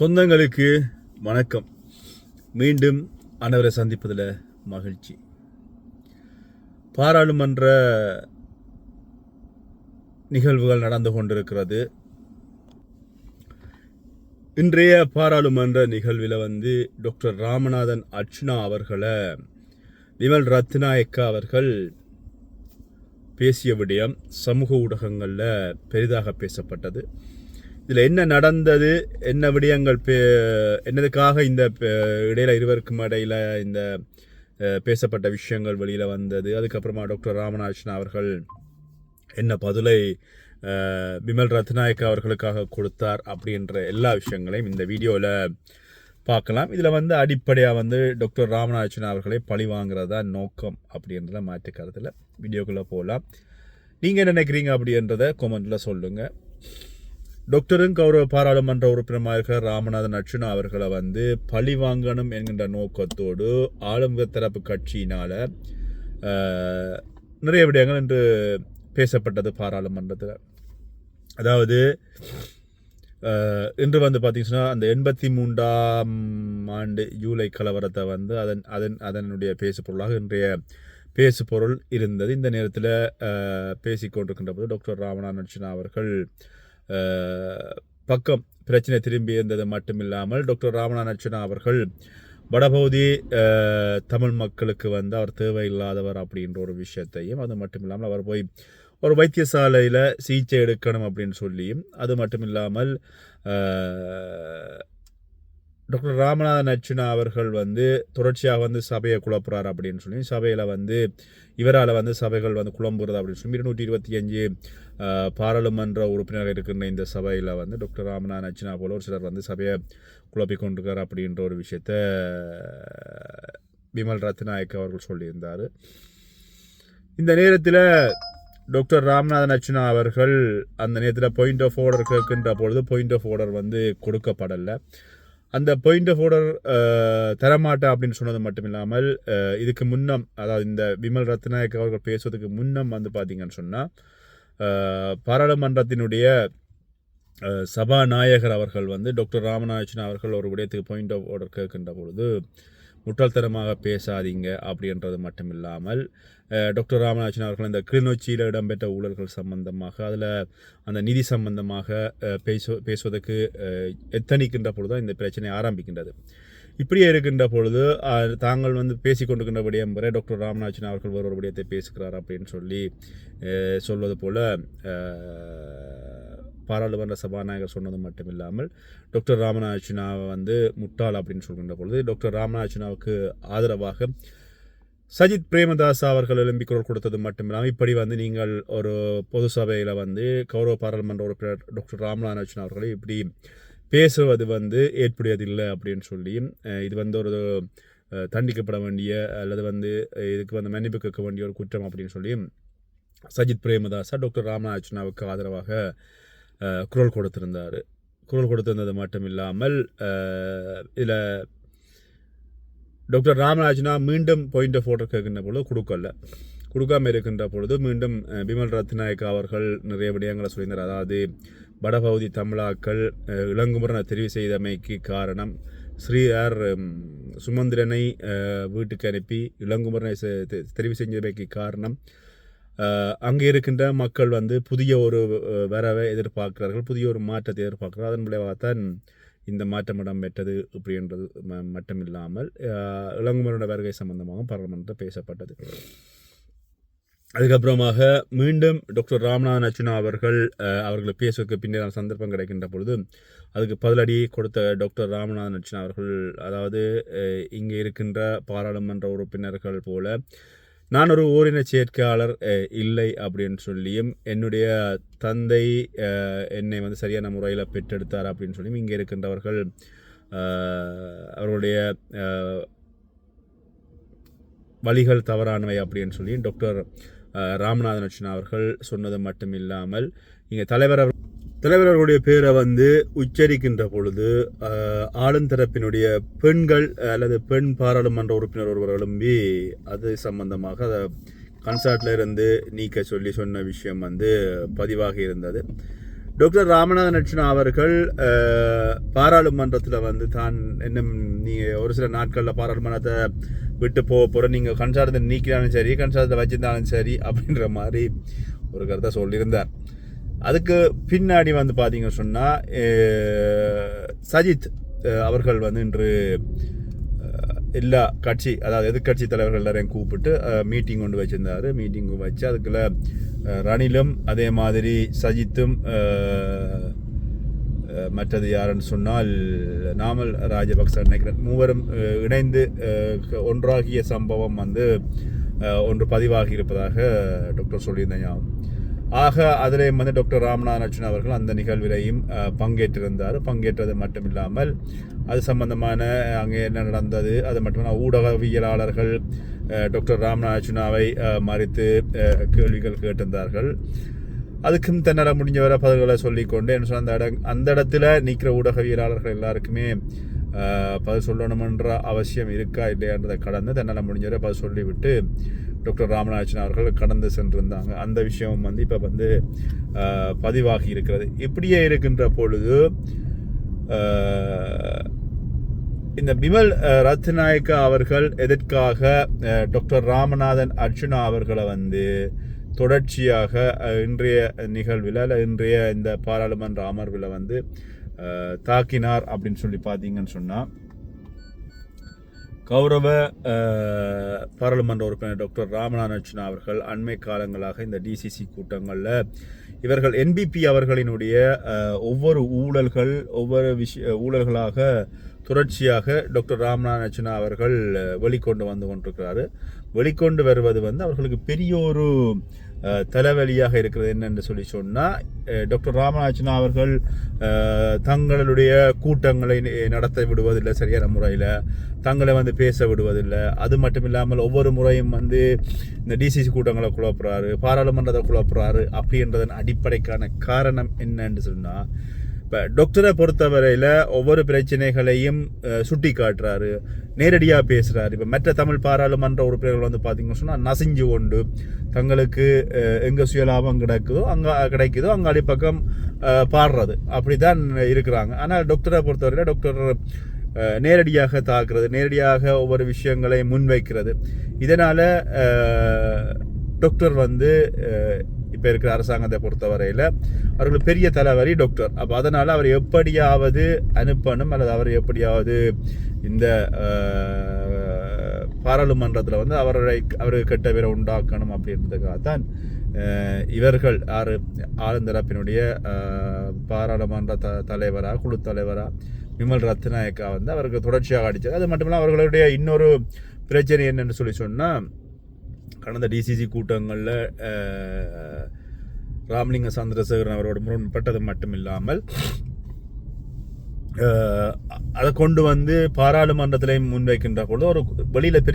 சொந்தங்களுக்கு வணக்கம். மீண்டும் அனைவரை சந்திப்பதில் மகிழ்ச்சி. பாராளுமன்ற நிகழ்வுகள் நடந்து கொண்டிருக்கிறது. இன்றைய பாராளுமன்ற நிகழ்வில் டாக்டர் ராமநாதன் அர்ச்சுனா அவர்களை விமல் ரத்நாயக்கா அவர்கள் பேசிய விடயம் சமூக ஊடகங்களில் பெரிதாக பேசப்பட்டது. இதில் என்ன நடந்தது, என்ன விடயங்கள் என்னதுக்காக இந்த இடையில இருவருக்கும் இடையில இந்த பேசப்பட்ட விஷயங்கள் வெளியில் வந்தது, அதுக்கப்புறமா டாக்டர் ராமநாதன் அவர்கள் என்ன பதிலை விமல் ரத்நாயக்கா அவர்களுக்காக கொடுத்தார் அப்படின்ற எல்லா விஷயங்களையும் இந்த வீடியோவில் பார்க்கலாம். இதில் அடிப்படையாக டாக்டர் ராமநாதன் அவர்களை பழி வாங்குறதா நோக்கம் அப்படின்றத மாற்று கருத்தில் வீடியோக்குள்ளே போகலாம். நீங்கள் என்ன நினைக்கிறீங்க அப்படின்றத கொமெண்ட்டில் சொல்லுங்கள். டாக்டரும் கௌரவ பாராளுமன்ற உறுப்பினராக இருக்கிற ராமநாதன் அர்ச்சுனா அவர்களை பழி வாங்கணும் என்கின்ற நோக்கத்தோடு ஆளும் தரப்பு கட்சியினால் நிறைய விடயங்கள் இன்று பேசப்பட்டது பாராளுமன்றத்தில். அதாவது இன்று பார்த்தீங்கன்னா அந்த 83ஆம் ஆண்டு ஜூலை கலவரத்தை அதனுடைய பேசுபொருளாக இன்றைய பேசுபொருள் இருந்தது. இந்த நேரத்தில் பேசிக்கொண்டிருக்கின்ற போது டாக்டர் ராமநாதன் அர்ச்சுனா அவர்கள் பக்கம் பிரச்சனை திரும்பி இருந்தது மட்டுமில்லாமல் டாக்டர் ராமநாதன் அர்ச்சுனா அவர்கள் வடபகுதி தமிழ் மக்களுக்கு அவர் தேவையில்லாதவர் அப்படின்ற ஒரு விஷயத்தையும், அது மட்டும் இல்லாமல் அவர் போய் ஒரு வைத்தியசாலையில் சிகிச்சை எடுக்கணும் அப்படின்னு சொல்லியும், அது மட்டும் இல்லாமல் டாக்டர் ராமநாதன் அர்ச்சுனா அவர்கள் தொடர்ச்சியாக சபையை குழப்புறார் அப்படின்னு சொல்லி, சபையில் இவரால் சபைகள் குழம்புறது அப்படின்னு சொல்லி 225 பாராளுமன்ற உறுப்பினர்கள் இருக்கின்ற இந்த சபையில் டாக்டர் ராமநாதன் அர்ச்சுனா போல ஒரு சிலர் சபையை குழப்பி கொண்டிருக்கார் அப்படின்ற ஒரு விஷயத்த விமல் ரத்நாயக் அவர்கள் சொல்லியிருந்தார். இந்த நேரத்தில் டாக்டர் ராமநாதன் அர்ச்சுனா அவர்கள் அந்த நேரத்தில் பாயிண்ட் ஆஃப் ஆர்டர் கேட்கின்ற பொழுது பாயிண்ட் ஆஃப் ஆர்டர் கொடுக்கப்படலை. அந்த பாயிண்ட் ஆஃப் ஆர்டர் தரமாட்டா அப்படின்னு சொன்னது மட்டும் இல்லாமல் இதுக்கு முன்னம், அதாவது இந்த விமல் ரத்நாயக் அவர்கள் பேசுவதற்கு முன்னம் பார்த்தீங்கன்னு சொன்னால் பாராளுமன்றத்தினுடைய சபாநாயகர் அவர்கள் டாக்டர் ராமநாதன் அவர்கள் ஒரு விடயத்துக்கு பாயிண்ட் ஆஃப் ஆர்டர் கேட்கின்ற பொழுது முட்டாள்தனமாக பேசாதீங்க அப்படின்றது மட்டும் இல்லாமல் டாக்டர் ராமநாதன் அவர்கள் இந்த கிளிநொச்சியில் இடம்பெற்ற ஊழல்கள் சம்பந்தமாக, அதில் அந்த நிதி சம்பந்தமாக பேசுவதற்கு எத்தனிக்கின்ற பொழுது தான் இந்த பிரச்சனை ஆரம்பிக்கின்றது. இப்படியே இருக்கின்ற பொழுது தாங்கள் பேசி கொண்டிருக்கின்ற விடயம் வரை டாக்டர் ராமநாதன் அவர்கள் ஒரு விடயத்தை பேசுகிறார் அப்படின்னு சொல்வது போல பாராளுமன்ற சபாநாயகர் சொன்னது மட்டும் இல்லாமல் டாக்டர் ராமநாதனாவை முட்டாள் அப்படின்னு சொல்கின்ற பொழுது டாக்டர் ராமநாதனாவுக்கு ஆதரவாக சஜித் பிரேமதாஸ் அவர்கள் எழும்பி குரல் கொடுத்தது மட்டும் இல்லாமல் இப்படி நீங்கள் ஒரு பொது சபையில் கௌரவ பாராளுமன்ற உறுப்பினர் டாக்டர் ராமநாதன் அவர்களை இப்படி பேசுவது ஏற்புடையதில்லை அப்படின்னு சொல்லி, இது ஒரு தண்டிக்கப்பட வேண்டிய அல்லது இதுக்கு மன்னிப்பு கேட்க வேண்டிய ஒரு குற்றம் அப்படின்னு சொல்லி சஜித் பிரேமதாஸா டாக்டர் ராமநாதனாவுக்கு ஆதரவாக குரல் கொடுத்திருந்தார். குரல் கொடுத்திருந்தது மட்டும் இல்லாமல் இதில் டாக்டர் ராமநாதனா மீண்டும் பாயிண்ட் ஆஃப் ஆர்டர் கேட்கின்ற பொழுது கொடுக்காமல் இருக்கின்ற பொழுது மீண்டும் விமல் ரத்நாயக்கா அவர்கள் நிறைய விடயங்களை சொல்லியிருந்தார். அதாவது வடபகுதி தமிழாக்கள் இளங்குமரனை தெரிவு செய்தமைக்கு காரணம் ஸ்ரீஆர் சுமந்திரனை வீட்டுக்கு அனுப்பி இளங்குமரனை தெரிவு செஞ்சமைக்கு காரணம் அங்கே இருக்கின்ற மக்கள் புதிய ஒரு வரவை எதிர்பார்க்கிறார்கள், புதிய ஒரு மாற்றத்தை எதிர்பார்க்கிறார்கள். அதன் விளைவாகத்தான் இந்த மாற்றம் இடம்பெற்றது அப்படின்றது மட்டும் இல்லாமல் இளங்குமரனோட வருகை சம்பந்தமாக பாராளுமன்றத்தில் பேசப்பட்டது. அதுக்கப்புறமாக மீண்டும் டாக்டர் ராமநாதன் அர்ச்சுனா அவர்களை பேசுவதற்கு பின்னர் சந்தர்ப்பம் கிடைக்கின்ற பொழுது அதுக்கு பதிலடி கொடுத்த டாக்டர் ராமநாதன் அர்ச்சுனா அவர்கள், அதாவது இங்கே இருக்கின்ற பாராளுமன்ற உறுப்பினர்கள் போல நான் ஒரு ஓரின சேர்க்கையாளர் இல்லை அப்படின்னு சொல்லியும், என்னுடைய தந்தை என்னை சரியான முறையில் பெற்றெடுத்தார் அப்படின்னு சொல்லியும், இங்கே இருக்கின்றவர்கள் அவர்களுடைய வழிகள் தவறானவை அப்படின்னு சொல்லி டாக்டர் ராமநாதன் அர்ச்சுனா அவர்கள் சொன்னது மட்டும் இல்லாமல் இங்கே தலைவர்களுடைய பேரை உச்சரிக்கின்ற பொழுது ஆளுந்தரப்பினுடைய பெண்கள் அல்லது பெண் பாராளுமன்ற உறுப்பினர் ஒருவர் எழும்பி அது சம்பந்தமாக அதை கன்சர்ட்ல இருந்து நீக்க சொன்ன விஷயம் பதிவாகி இருந்தது. டாக்டர் ராமநாதன் அர்ச்சுனா அவர்கள் பாராளுமன்றத்தில் வந்து தான் இன்னும் நீங்கள் ஒரு சில நாட்களில் பாராளுமன்றத்தை விட்டு போகிற நீங்கள் கன்சாரத்தை நீக்கினாலும் சரி கன்சாரத்தை வச்சிருந்தாலும் சரி அப்படின்ற மாதிரி ஒரு கருத்தை சொல்லியிருந்தார். அதுக்கு பின்னாடி வந்து பார்த்தீங்கன்னு சொன்னால் சஜித் அவர்கள் வந்து இன்று எல்லா கட்சி அதாவது எதிர்கட்சி தலைவர்கள் எல்லாரையும் கூப்பிட்டு மீட்டிங் கொண்டு வச்சுருந்தார். மீட்டிங் வச்சு அதுக்குள்ள ரணிலும் அதே மாதிரி சஜித்தும் மற்றது யாருன்னு சொன்னால் நாமல் ராஜபக்ச நினைக்கிறேன் மூவரும் இணைந்து ஒன்றாகிய சம்பவம் வந்து ஒன்று பதிவாகி இருப்பதாக டாக்டர் சொல்லியிருந்தேன். ஆக அதிலே வந்து டாக்டர் ராமநாதன் அர்ச்சுனா அவர்கள் அந்த நிகழ்விலையும் பங்கேற்றிருந்தார். பங்கேற்றது மட்டும் இல்லாமல் அது சம்பந்தமான அங்கே என்ன நடந்தது அது மட்டும் ஊடகவியலாளர்கள் டாக்டர் ராமநாதன் அர்ச்சுனாவை மறித்து கேள்விகள் கேட்டிருந்தார்கள். அதுக்கும் தன்னால் முடிஞ்சவரை பதில்களை சொல்லிக்கொண்டு என்ன சொன்ன அந்த இடத்துல நிற்கிற ஊடகவியலாளர்கள் எல்லாருக்குமே பதில் சொல்லணுமென்ற அவசியம் இருக்கா இல்லையான்றதை கடந்து தன்னால் முடிஞ்சவரை பதில் சொல்லிவிட்டு டாக்டர் ராமநாதன் அவர்கள் கடந்து சென்றிருந்தாங்க. அந்த விஷயம் வந்து இப்போ வந்து பதிவாகி இருக்கிறது. இப்படியே இருக்கின்ற பொழுது இந்த பிமல் ரத்நாயக்கா அவர்கள் எதற்காக டாக்டர் ராமநாதன் அர்ச்சுனா அவர்களை வந்து தொடர்ச்சியாக இன்றைய நிகழ்வில் இன்றைய இந்த பாராளுமன்ற அமர்வில் வந்து தாக்கினார் அப்படின்னு சொல்லி பார்த்தீங்கன்னு சொன்னால் கௌரவ பாராளுமன்ற உறுப்பினர் டாக்டர் ராமநாதன் அர்ச்சுனா அவர்கள் அண்மை காலங்களாக இந்த டிசிசி கூட்டங்களில் இவர்கள் என்பிபி அவர்களினுடைய ஒவ்வொரு ஊழல்களாக தொடர்ச்சியாக டாக்டர் ராமநாதன் அர்ச்சுனா அவர்கள் வெளிக்கொண்டு வந்து கொண்டிருக்கிறாரு. வெளிக்கொண்டு வருவது வந்து அவர்களுக்கு பெரிய ஒரு தலைவலியாக இருக்கிறது. என்னென்று சொல்லி சொன்னால் டாக்டர் ராமநாதன் அர்ச்சுனா அவர்கள் தங்களுடைய கூட்டங்களை நடத்த விடுவதில்லை சரியான முறையில், தங்களை வந்து பேச விடுவதில்லை. அது மட்டும் இல்லாமல் ஒவ்வொரு முறையும் வந்து இந்த டிசிசி கூட்டங்களை குழப்புறாரு, பாராளுமன்றத்தை குழப்புறாரு. அப்படின்றதன் அடிப்படைக்கான காரணம் என்னன்னு சொன்னால் இப்போ டாக்டரை பொறுத்தவரையில் ஒவ்வொரு பிரச்சனைகளையும் சுட்டி காட்டுறாரு, நேரடியாக பேசுகிறாரு. இப்போ மற்ற தமிழ் பாராளுமன்ற உறுப்பினர்கள் வந்து பார்த்திங்கன்னு சொன்னால் நசிஞ்சு கொண்டு தங்களுக்கு எங்கே சுயலாபம் கிடைக்குதோ அங்கே அடிப்பக்கம் பாடுறது அப்படி தான் இருக்கிறாங்க. ஆனால் டாக்டரை பொறுத்தவரையில் டாக்டர் நேரடியாக தாக்குறது, நேரடியாக ஒவ்வொரு விஷயங்களை முன்வைக்கிறது. இதனால் டாக்டர் வந்து இப்போ இருக்கிற அரசாங்கத்தை பொறுத்தவரையில் அவர்கள் பெரிய தலைவரி டாக்டர். அப்போ அதனால் அவர் எப்படியாவது அனுப்பணும் அல்லது அவர் எப்படியாவது இந்த பாராளுமன்றத்தில் வந்து அவருக்கு கெட்ட பேரை உண்டாக்கணும் அப்படின்றதுக்காக தான் இவர்கள் ஆளுந்தரப்பினுடைய பாராளுமன்ற தலைவராக குழு தலைவராக விமல் ரத்நாயக்கா வந்து அவருக்கு தொடர்ச்சியாக அடித்தார். அது மட்டும் இல்லாமல் அவர்களுடைய இன்னொரு பிரச்சனை என்னென்னு சொல்லி சொன்னால் கடந்த டிசிசி கூட்டங்களில் ராமலிங்க சந்திரசேகரன் அவரோட முரண்பட்டது மட்டும் இல்லாமல் அதை கொண்டு வந்து பாராளுமன்றத்திலையும் முன்வைக்கின்ற பொழுது ஒரு வெளியில்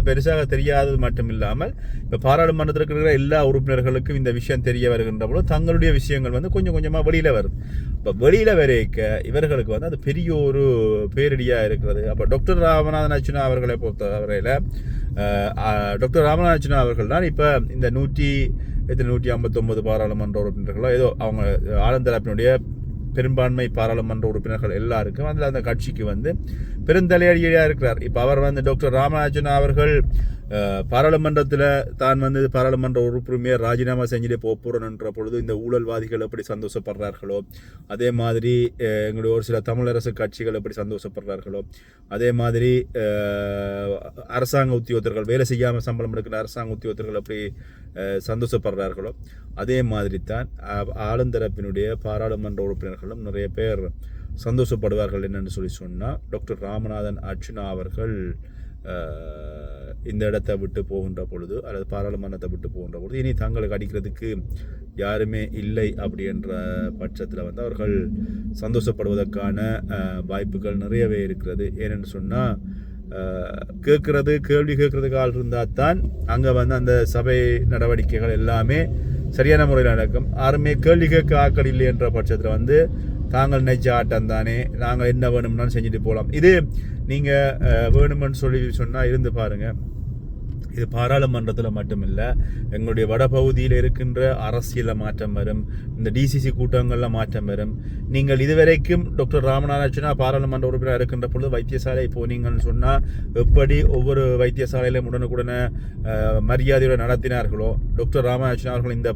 பெருசாக தெரியாதது மட்டும் இல்லாமல் இப்போ பாராளுமன்றத்தில் இருக்கிற எல்லா உறுப்பினர்களுக்கும் இந்த விஷயம் தெரிய வருகின்ற பொழுது தங்களுடைய விஷயங்கள் வந்து கொஞ்சம் கொஞ்சமாக வெளியில் வருது. இப்போ வெளியில் வரைக்க இவர்களுக்கு வந்து அது பெரிய ஒரு பேரிடியாக இருக்கிறது. அப்போ டாக்டர் ராமநாதன் அர்ச்சுனா அவர்களை பொறுத்தவரையில் டாக்டர் ராமநாதன் அர்ச்சுனா அவர்கள் தான் இப்போ இந்த 159 பாராளுமன்ற உறுப்பினர்களோ ஏதோ அவங்க ஆளுந்தரப்பினுடைய பெரும்பான்மை பாராளுமன்ற உறுப்பினர்கள் எல்லாருக்கும் அதில் அந்த கட்சிக்கு வந்து பெருந்தலையடியாக இருக்கிறார். இப்போ அவர் வந்து டாக்டர் ராமநாதன் அவர்கள் பாராளுமன்றத்தில் தான் வந்து பாராளுமன்ற உறுப்பினர் ராஜினாமா செஞ்சுட்டு போகிறோன்ற பொழுது இந்த ஊழல்வாதிகள் எப்படி சந்தோஷப்படுறார்களோ அதே மாதிரி எங்களுடைய ஒரு சில தமிழரசு கட்சிகள் எப்படி சந்தோஷப்படுறார்களோ அதே மாதிரி அரசாங்க உத்தியோகத்தர்கள் வேலை செய்யாமல் சம்பளம் எடுக்கிற அரசாங்க உத்தியோகத்தர்கள் எப்படி சந்தோஷப்படுறார்களோ அதே மாதிரி தான் ஆளுந்தரப்பினுடைய பாராளுமன்ற உறுப்பினர்களும் நிறைய பேர் சந்தோஷப்படுவார்கள் என்னென்னு சொல்லி சொன்னால் டாக்டர் ராமநாதன் அர்ச்சுனா அவர்கள் இந்த இடத்தை விட்டு போகின்ற பொழுது அல்லது பாராளுமன்றத்தை விட்டு போகின்ற பொழுது இனி தங்களுக்கு அடிக்கிறதுக்கு யாருமே இல்லை அப்படின்ற பட்சத்தில் வந்து அவர்கள் சந்தோஷப்படுவதற்கான வாய்ப்புகள் நிறையவே இருக்கிறது. ஏனென்று சொன்னால் கேள்வி கேட்கறதுக்கு ஆள் இருந்தால் தான் அங்கே வந்து அந்த சபை நடவடிக்கைகள் எல்லாமே சரியான முறையில் நடக்கும். யாருமே கேள்வி கேட்க ஆட்கள் இல்லை என்ற பட்சத்தில் வந்து தாங்கள் நினைச்ச ஆட்டம் தானே, நாங்கள் என்ன வேணும்னாலும் செஞ்சுட்டு போகலாம். இது நீங்கள் வேணுமென்னு சொல்லி சொன்னால் இருந்து பாருங்கள். இது பாராளுமன்றத்தில் மட்டுமில்லை, எங்களுடைய வடபகுதியில் இருக்கின்ற அரசியலில் மாற்றம் வரும், இந்த டிசிசி கூட்டங்களில் மாற்றம் வரும். நீங்கள் இதுவரைக்கும் டாக்டர் ராமநாதன் அர்ச்சுனா பாராளுமன்ற உறுப்பினர் இருக்கின்ற பொழுது வைத்தியசாலை போனீங்கன்னு சொன்னால் எப்படி ஒவ்வொரு வைத்தியசாலையிலும் உடனுக்குடனே மரியாதையோடு நடத்தினார்களோ, டாக்டர் ராமநாதன் அர்ச்சுனா அவர்கள் இந்த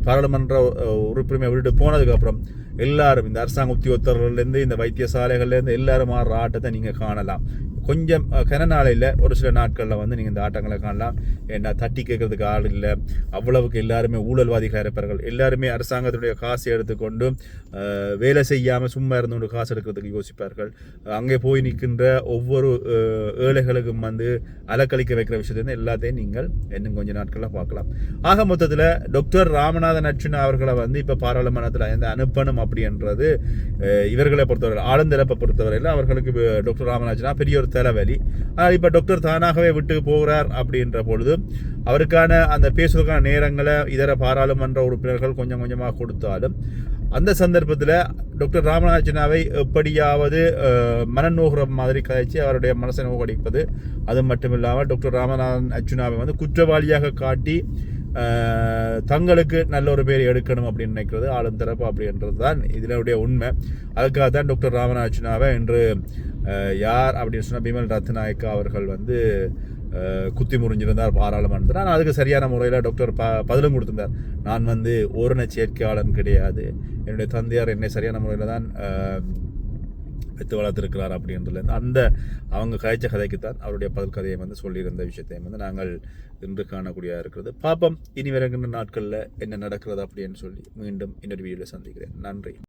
பாராளுமன்ற உறுப்பினரை விட்டு போனதுக்கப்புறம் எல்லாரும் இந்த அரசாங்க உத்தியோகத்தர்கள்லேருந்து இந்த வைத்தியசாலைகள்லேருந்து எல்லாரும் ஆடுற ஆட்டத்தை நீங்கள் காணலாம். கொஞ்சம் கன நாளையில் ஒரு சில நாட்களில் வந்து நீங்கள் இந்த ஆட்டங்களை காணலாம். ஏன்னா தட்டி கேட்கறதுக்கு ஆள் இல்லை, அவ்வளவுக்கு எல்லாருமே ஊழல்வாதிகளாக இருப்பார்கள். எல்லாருமே அரசாங்கத்துடைய காசு எடுத்துக்கொண்டு வேலை செய்யாமல் சும்மா இருந்தோண்டு காசு எடுக்கிறதுக்கு யோசிப்பார்கள். அங்கே போய் நிற்கின்ற ஒவ்வொரு ஏழைகளுக்கும் வந்து அலக்களிக்க வைக்கிற விஷயத்தை எல்லாத்தையும் நீங்கள் இன்னும் கொஞ்சம் நாட்களில் பார்க்கலாம். ஆக மொத்தத்தில் டாக்டர் ராமநாதன் அர்ச்சுனா அவர்களை வந்து இப்போ பாராளுமன்றத்தில் எந்த அனுப்பணும் அப்படின்றது இவர்களை பொறுத்தவரை, ஆளுந்தரப்பை பொறுத்தவரையில் அவர்களுக்கு டாக்டர் ராமநாதன் அர்ச்சுனா பெரிய ஒரு தலைவலி. ஆனால் இப்போ டாக்டர் தானாகவே விட்டு போகிறார் அப்படின்ற பொழுது அவருக்கான அந்த பேசுவதற்கான நேரங்களை இதர பாராளுமன்ற உறுப்பினர்கள் கொஞ்சம் கொஞ்சமாக கொடுத்தாலும் அந்த சந்தர்ப்பத்தில் டாக்டர் ராமநாதன் அர்ச்சுனாவை எப்படியாவது மனநோகிற மாதிரி கழிச்சு அவருடைய மனசை நோக்கடிப்பது, அது மட்டும் இல்லாமல் டாக்டர் ராமநாதன் அர்ச்சுனாவை வந்து குற்றவாளியாக காட்டி தங்களுக்கு நல்ல ஒரு பேர் எடுக்கணும் அப்படின்னு நினைக்கிறது ஆளும் தரப்பு அப்படின்றது தான் இதனுடைய உண்மை. அதுக்காக தான் டாக்டர் ராமநாதன் அர்ச்சுனாவை இன்று யார் அப்படின்னு சொன்னால் பிமல் ரத்நாயக்கா அவர்கள் வந்து குத்தி முறிஞ்சிருந்தார் பாராளுமன்றத்தில். ஆனால் அதுக்கு சரியான முறையில் டாக்டர் பதிலும் கொடுத்திருந்தார். நான் வந்து ஓரண சேர்க்கையாளன் கிடையாது, என்னுடைய தந்தையார் என்னை சரியான முறையில் தான் வைத்து வளர்த்திருக்கிறார் அப்படின்றதுலேருந்து அந்த அவங்க கதைச்ச கதைக்குத்தான் அவருடைய பதில் கதையை வந்து சொல்லியிருந்த விஷயத்தையும் வந்து நாங்கள் இன்று காணக்கூடியதாக இருக்கிறது. பாப்போம் இனி வருகின்ற நாட்களில் என்ன நடக்கிறது அப்படின்னு சொல்லி மீண்டும் இன்னொரு வீடியோவில் சந்திக்கிறேன். நன்றி.